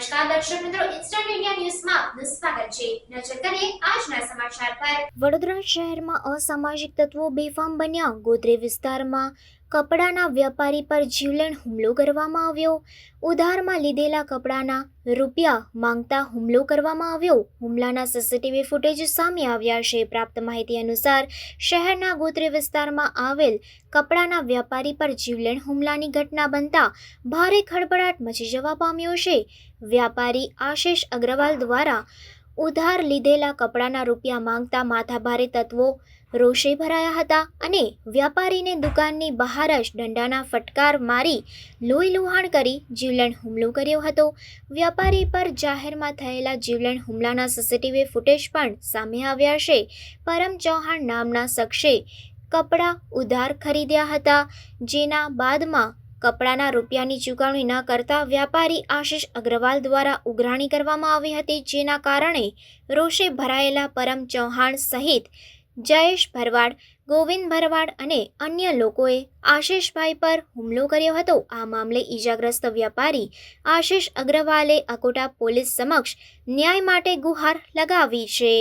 નમસ્કાર દર્શક મિત્રો, ઇન્સ્ટન્ટ ઇન્ડિયા ન્યૂઝમાં આપનું સ્વાગત છે। નજર કરીએ આજના સમાચાર પર। વડોદરા શહેરમાં અસામાજિક તત્વો બેફામ બન્યા। ગોત્રી વિસ્તારમાં કપડાના વ્યાપારી પર જીવલેણ હુમલો કરવામાં આવ્યો। ઉધારમાં લીધેલા કપડાના રૂપિયા માંગતા હુમલો કરવામાં આવ્યો। હુમલાના સીસીટીવી ફૂટેજ સામે આવ્યા છે। પ્રાપ્ત માહિતી અનુસાર શહેરના ગોત્રી વિસ્તારમાં આવેલ કપડાના વ્યાપારી પર જીવલેણ હુમલાની ઘટના બનતા ભારે ખળભળાટ મચી જવા પામ્યો છે। વ્યાપારી આશિષ અગ્રવાલ દ્વારા ઉધાર લીધેલા કપડાના રૂપિયા માંગતા માથાભારે તત્વો રોષે ભરાયા હતા અને વ્યાપારીને દુકાનની બહાર જ દંડાના ફટકાર મારી લોહી લુહાણ કરી જીવલેણ હુમલો કર્યો હતો। વ્યાપારી પર જાહેરમાં થયેલા જીવલેણ હુમલાના સીસીટીવી ફૂટેજ પણ સામે આવ્યા છે। પરમ ચૌહાણ નામના શખ્સે કપડાં ઉધાર ખરીદ્યા હતા, જેના બાદમાં કપડાના રૂપિયાની ચૂકવણી ન કરતા વ્યાપારી આશિષ અગ્રવાલ દ્વારા ઉઘરાણી કરવામાં આવી હતી, જેના કારણે રોષે ભરાયેલા પરમ ચૌહાણ સહિત જયેશ ભરવાડ, ગોવિંદ ભરવાડ અને અન્ય લોકોએ આશિષભાઈ પર હુમલો કર્યો હતો। આ મામલે ઈજાગ્રસ્ત વ્યાપારી આશિષ અગ્રવાલે અકોટા પોલીસ સમક્ષ ન્યાય માટે ગુહાર લગાવી છે।